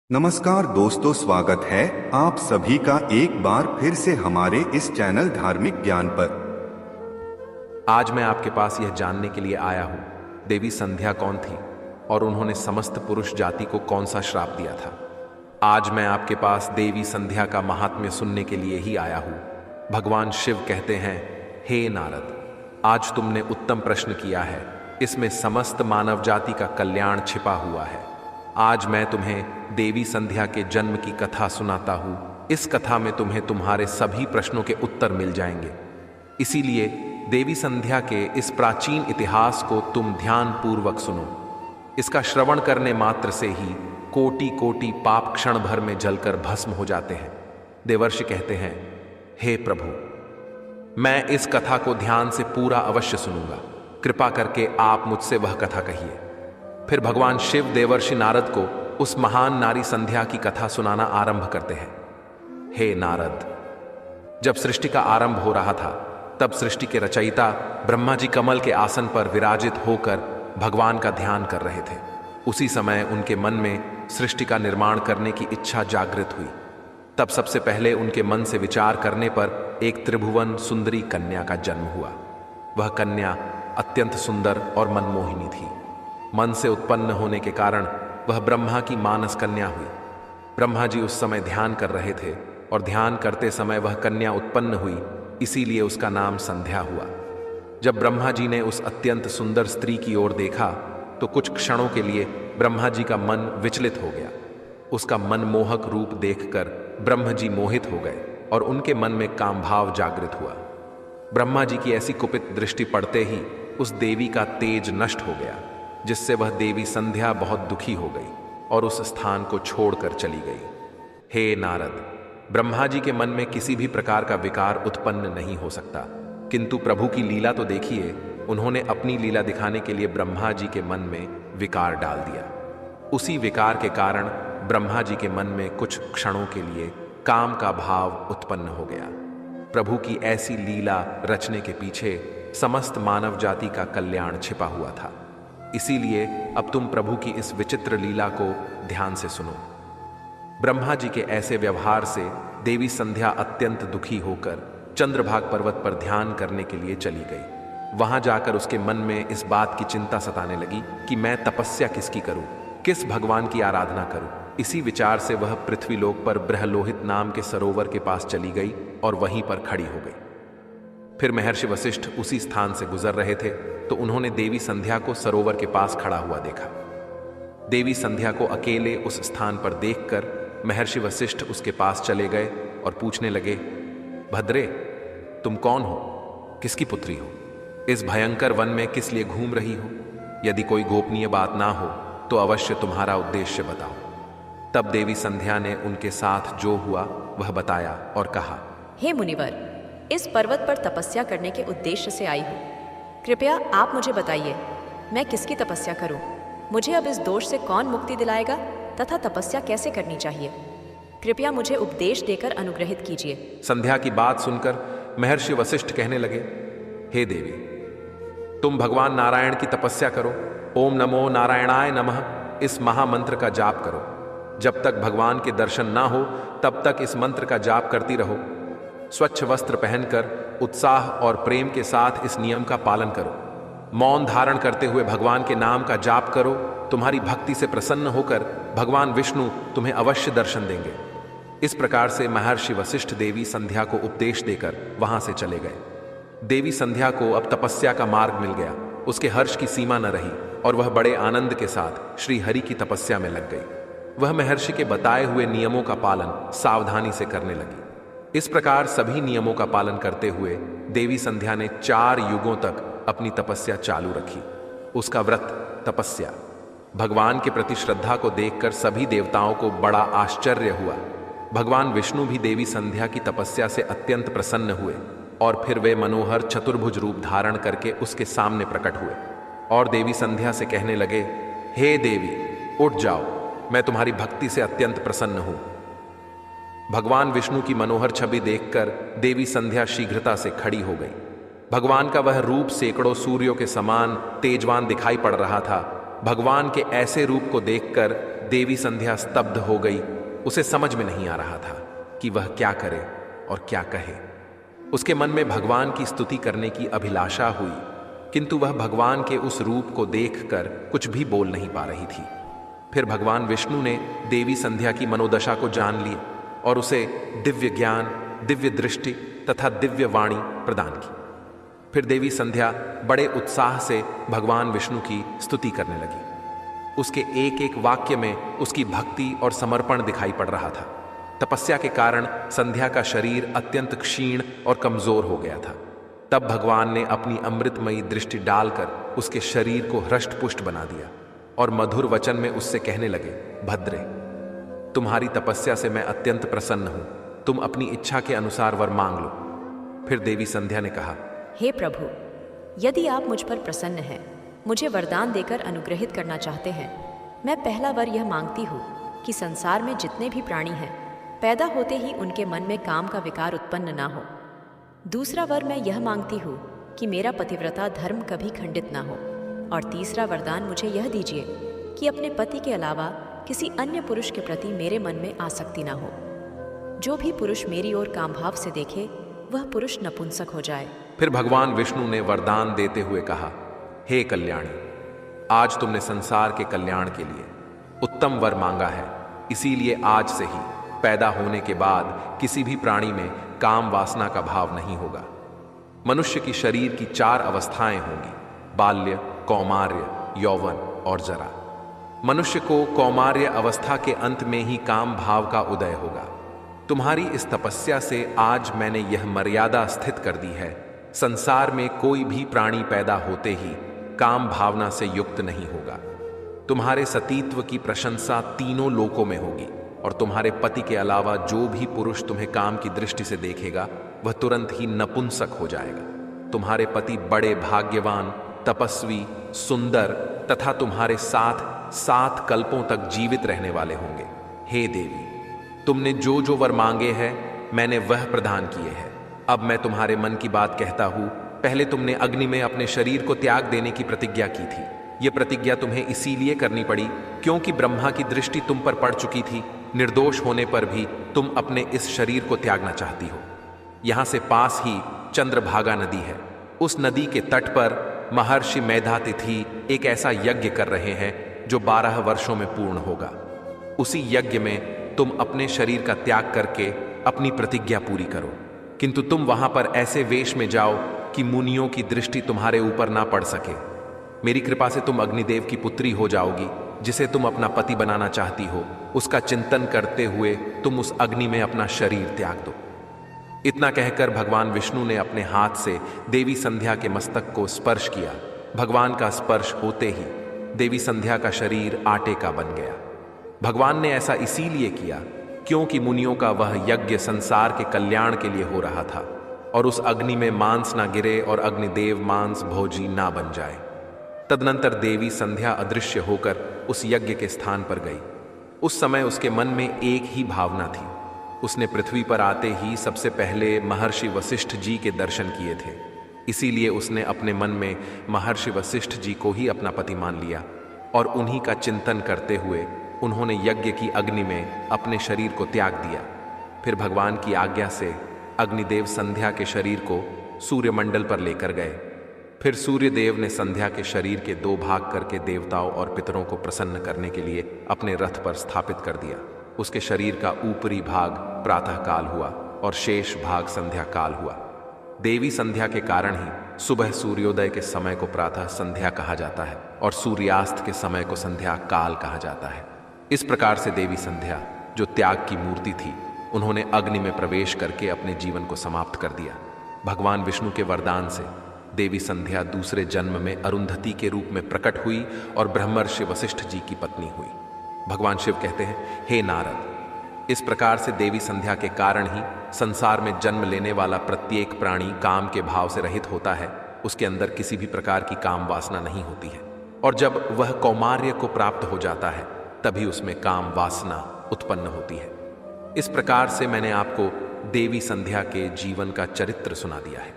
नमस्कार दोस्तों, स्वागत है आप सभी का एक बार फिर से हमारे इस चैनल धार्मिक ज्ञान पर। आज मैं आपके पास यह जानने के लिए आया हूं, देवी संध्या कौन थी और उन्होंने समस्त पुरुष जाति को कौन सा श्राप दिया था। आज मैं आपके पास देवी संध्या का महात्म्य सुनने के लिए ही आया हूं। भगवान शिव कहते हैं, हे नारद, आज तुमने उत्तम प्रश्न किया है, इसमें समस्त मानव जाति का कल्याण छिपा हुआ है। आज मैं तुम्हें देवी संध्या के जन्म की कथा सुनाता हूं। इस कथा में तुम्हें तुम्हारे सभी प्रश्नों के उत्तर मिल जाएंगे। इसीलिए देवी संध्या के इस प्राचीन इतिहास को तुम ध्यान पूर्वक सुनो। इसका श्रवण करने मात्र से ही कोटि कोटि पाप क्षण भर में जलकर भस्म हो जाते हैं। देवर्षि कहते हैं, हे प्रभु, मैं इस कथा को ध्यान से पूरा अवश्य सुनूंगा। कृपा करके आप मुझसे वह कथा कहिए। फिर भगवान शिव देवर्षि नारद को उस महान नारी संध्या की कथा सुनाना आरंभ करते हैं। हे नारद, जब सृष्टि का आरंभ हो रहा था, तब सृष्टि के रचयिता ब्रह्मा जी कमल के आसन पर विराजित होकर भगवान का ध्यान कर रहे थे। उसी समय उनके मन में सृष्टि का निर्माण करने की इच्छा जागृत हुई। तब सबसे पहले उनके मन से विचार करने पर एक त्रिभुवन सुंदरी कन्या का जन्म हुआ। वह कन्या अत्यंत सुंदर और मनमोहिनी थी। मन से उत्पन्न होने के कारण वह ब्रह्मा की मानस कन्या हुई। ब्रह्मा जी उस समय ध्यान कर रहे थे और ध्यान करते समय वह कन्या उत्पन्न हुई, इसीलिए उसका नाम संध्या हुआ। जब ब्रह्मा जी ने उस अत्यंत सुंदर स्त्री की ओर देखा तो कुछ क्षणों के लिए ब्रह्मा जी का मन विचलित हो गया। उसका मनमोहक रूप देखकर ब्रह्म जी मोहित हो गए और उनके मन में काम भाव जागृत हुआ। ब्रह्मा जी की ऐसी कुपित दृष्टि पड़ते ही उस देवी का तेज नष्ट हो गया, जिससे वह देवी संध्या बहुत दुखी हो गई और उस स्थान को छोड़कर चली गई। हे नारद, ब्रह्मा जी के मन में किसी भी प्रकार का विकार उत्पन्न नहीं हो सकता, किंतु प्रभु की लीला तो देखिए। उन्होंने अपनी लीला दिखाने के लिए ब्रह्मा जी के मन में विकार डाल दिया। उसी विकार के कारण ब्रह्मा जी के मन में कुछ क्षणों के लिए काम का भाव उत्पन्न हो गया। प्रभु की ऐसी लीला रचने के पीछे समस्त मानव जाति का कल्याण छिपा हुआ था। इसीलिए अब तुम प्रभु की इस विचित्र लीला को ध्यान से सुनो। ब्रह्मा जी के ऐसे व्यवहार से देवी संध्या अत्यंत दुखी होकर चंद्रभाग पर्वत पर ध्यान करने के लिए चली गई। वहां जाकर उसके मन में इस बात की चिंता सताने लगी कि मैं तपस्या किसकी करूं, किस भगवान की आराधना करूं। इसी विचार से वह पृथ्वीलोक पर ब्रह्लोहित नाम के सरोवर के पास चली गई और वहीं पर खड़ी हो गई। फिर महर्षि वशिष्ठ उसी स्थान से गुजर रहे थे तो उन्होंने देवी संध्या को सरोवर के पास खड़ा हुआ देखा। देवी संध्या को अकेले उस स्थान पर देखकर महर्षि वशिष्ठ उसके पास चले गए और पूछने लगे, भद्रे, तुम कौन हो? किसकी पुत्री हो? इस भयंकर वन में किस लिए घूम रही हो? यदि कोई गोपनीय बात ना हो तो अवश्य तुम्हारा उद्देश्य बताओ। तब देवी संध्या ने उनके साथ जो हुआ वह बताया और कहा, हे मुनिवर, इस पर्वत पर तपस्या करने के उद्देश्य से आई हूँ। कृपया आप मुझे बताइए, मैं किसकी तपस्या करूं? मुझे अब इस दोष से कौन मुक्ति दिलाएगा तथा तपस्या कैसे करनी चाहिए? कृपया मुझे उपदेश देकर अनुग्रहित कीजिए। संध्या की बात सुनकर महर्षि वशिष्ठ कहने लगे, हे देवी, तुम भगवान नारायण की तपस्या करो। ओम नमो नारायणाय नमः इस महामंत्र का जाप करो। जब तक भगवान के दर्शन ना हो तब तक इस मंत्र का जाप करती रहो। स्वच्छ वस्त्र पहनकर उत्साह और प्रेम के साथ इस नियम का पालन करो। मौन धारण करते हुए भगवान के नाम का जाप करो। तुम्हारी भक्ति से प्रसन्न होकर भगवान विष्णु तुम्हें अवश्य दर्शन देंगे। इस प्रकार से महर्षि वशिष्ठ देवी संध्या को उपदेश देकर वहां से चले गए। देवी संध्या को अब तपस्या का मार्ग मिल गया। उसके हर्ष की सीमा न रही और वह बड़े आनंद के साथ श्री हरि की तपस्या में लग गई। वह महर्षि के बताए हुए नियमों का पालन सावधानी से करने लगी। इस प्रकार सभी नियमों का पालन करते हुए देवी संध्या ने 4 युगों तक अपनी तपस्या चालू रखी। उसका व्रत, तपस्या, भगवान के प्रति श्रद्धा को देखकर सभी देवताओं को बड़ा आश्चर्य हुआ। भगवान विष्णु भी देवी संध्या की तपस्या से अत्यंत प्रसन्न हुए और फिर वे मनोहर चतुर्भुज रूप धारण करके उसके सामने प्रकट हुए और देवी संध्या से कहने लगे, हे देवी, उठ जाओ, मैं तुम्हारी भक्ति से अत्यंत प्रसन्न हूं। भगवान विष्णु की मनोहर छवि देखकर देवी संध्या शीघ्रता से खड़ी हो गई। भगवान का वह रूप सैकड़ों सूर्यों के समान तेजवान दिखाई पड़ रहा था। भगवान के ऐसे रूप को देखकर देवी संध्या स्तब्ध हो गई। उसे समझ में नहीं आ रहा था कि वह क्या करे और क्या कहे। उसके मन में भगवान की स्तुति करने की अभिलाषा हुई, किंतु वह भगवान के उस रूप को देखकर कुछ भी बोल नहीं पा रही थी। फिर भगवान विष्णु ने देवी संध्या की मनोदशा को जान लिया और उसे दिव्य ज्ञान, दिव्य दृष्टि तथा दिव्य वाणी प्रदान की। फिर देवी संध्या बड़े उत्साह से भगवान विष्णु की स्तुति करने लगी। उसके एक एक वाक्य में उसकी भक्ति और समर्पण दिखाई पड़ रहा था। तपस्या के कारण संध्या का शरीर अत्यंत क्षीण और कमजोर हो गया था। तब भगवान ने अपनी अमृतमयी दृष्टि डालकर उसके शरीर को हृष्टपुष्ट बना दिया और मधुर वचन में उससे कहने लगे, भद्रे, तुम्हारी तपस्या से मैं अत्यंत प्रसन्न हूं। तुम अपनी इच्छा के अनुसार वर मांग लो। फिर देवी संध्या ने कहा, हे प्रभु, यदि आप मुझ पर प्रसन्न हैं, मुझे वरदान देकर अनुग्रहित करना चाहते हैं, मैं पहला वर यह मांगती हूँ कि संसार में जितने भी प्राणी हैं, पैदा होते ही उनके मन में काम का विकार उत्पन्न ना हो। दूसरा वर मैं यह मांगती हूँ कि मेरा पतिव्रता धर्म कभी खंडित ना हो। और तीसरा वरदान मुझे यह दीजिए कि अपने पति के अलावा किसी अन्य पुरुष के प्रति मेरे मन में आसक्ति ना हो। जो भी पुरुष मेरी ओर कामभाव से देखे, वह पुरुष नपुंसक हो जाए। फिर भगवान विष्णु ने वरदान देते हुए कहा, हे कल्याणी, आज तुमने संसार के कल्याण के लिए उत्तम वर मांगा है। इसीलिए आज से ही पैदा होने के बाद किसी भी प्राणी में काम वासना का भाव नहीं होगा। मनुष्य की शरीर की 4 अवस्थाएं होंगी, बाल्य, कौमार्य, यौवन और जरा। मनुष्य को कौमार्य अवस्था के अंत में ही काम भाव का उदय होगा। तुम्हारी इस तपस्या से आज मैंने यह मर्यादा स्थित कर दी है, संसार में कोई भी प्राणी पैदा होते ही काम भावना से युक्त नहीं होगा। तुम्हारे सतीत्व की प्रशंसा तीनों लोकों में होगी और तुम्हारे पति के अलावा जो भी पुरुष तुम्हें काम की दृष्टि से देखेगा, वह तुरंत ही नपुंसक हो जाएगा। तुम्हारे पति बड़े भाग्यवान, तपस्वी, सुंदर तथा तुम्हारे साथ 7 कल्पों तक जीवित रहने वाले होंगे। हे देवी, तुमने जो जो वर मांगे हैं, मैंने वह प्रदान किए हैं। अब मैं तुम्हारे मन की बात कहता हूं। पहले तुमने अग्नि में अपने शरीर को त्याग देने की प्रतिज्ञा की थी। यह प्रतिज्ञा तुम्हें इसीलिए करनी पड़ी क्योंकि ब्रह्मा की दृष्टि तुम पर पड़ चुकी थी। निर्दोष होने पर भी तुम अपने इस शरीर को त्यागना चाहती हो। यहां से पास ही चंद्रभागा नदी है। उस नदी के तट पर महर्षि मेधातिथि एक ऐसा यज्ञ कर रहे हैं जो 12 वर्षों में पूर्ण होगा। उसी यज्ञ में तुम अपने शरीर का त्याग करके अपनी प्रतिज्ञा पूरी करो, किंतु तुम वहां पर ऐसे वेश में जाओ कि मुनियों की दृष्टि तुम्हारे ऊपर ना पड़ सके। मेरी कृपा से तुम अग्निदेव की पुत्री हो जाओगी, जिसे तुम अपना पति बनाना चाहती हो। उसका चिंतन करते हुए तुम उस अग्नि में अपना शरीर त्याग दो। इतना कहकर भगवान विष्णु ने अपने हाथ से देवी संध्या के मस्तक को स्पर्श किया। भगवान का स्पर्श होते ही देवी संध्या का शरीर आटे का बन गया। भगवान ने ऐसा इसीलिए किया क्योंकि मुनियों का वह यज्ञ संसार के कल्याण के लिए हो रहा था और उस अग्नि में मांस ना गिरे और अग्निदेव मांस भोजी ना बन जाए। तदनंतर देवी संध्या अदृश्य होकर उस यज्ञ के स्थान पर गई। उस समय उसके मन में एक ही भावना थी। उसने पृथ्वी पर आते ही सबसे पहले महर्षि वशिष्ठ जी के दर्शन किए थे। इसीलिए उसने अपने मन में महर्षि वशिष्ठ जी को ही अपना पति मान लिया और उन्हीं का चिंतन करते हुए उन्होंने यज्ञ की अग्नि में अपने शरीर को त्याग दिया। फिर भगवान की आज्ञा से अग्निदेव संध्या के शरीर को सूर्यमंडल पर लेकर गए। फिर सूर्यदेव ने संध्या के शरीर के 2 भाग करके देवताओं और पितरों को प्रसन्न करने के लिए अपने रथ पर स्थापित कर दिया। उसके शरीर का ऊपरी भाग प्रातःकाल हुआ और शेष भाग संध्या काल हुआ। देवी संध्या के कारण ही सुबह सूर्योदय के समय को प्रातः संध्या कहा जाता है और सूर्यास्त के समय को संध्या काल कहा जाता है। इस प्रकार से देवी संध्या, जो त्याग की मूर्ति थी, उन्होंने अग्नि में प्रवेश करके अपने जीवन को समाप्त कर दिया। भगवान विष्णु के वरदान से देवी संध्या दूसरे जन्म में अरुंधति के रूप में प्रकट हुई और ब्रह्मर्षि वशिष्ठ जी की पत्नी हुई। भगवान शिव कहते हैं, हे नारद, इस प्रकार से देवी संध्या के कारण ही संसार में जन्म लेने वाला प्रत्येक प्राणी काम के भाव से रहित होता है। उसके अंदर किसी भी प्रकार की काम वासना नहीं होती है और जब वह कौमार्य को प्राप्त हो जाता है तभी उसमें काम वासना उत्पन्न होती है। इस प्रकार से मैंने आपको देवी संध्या के जीवन का चरित्र सुना दिया है।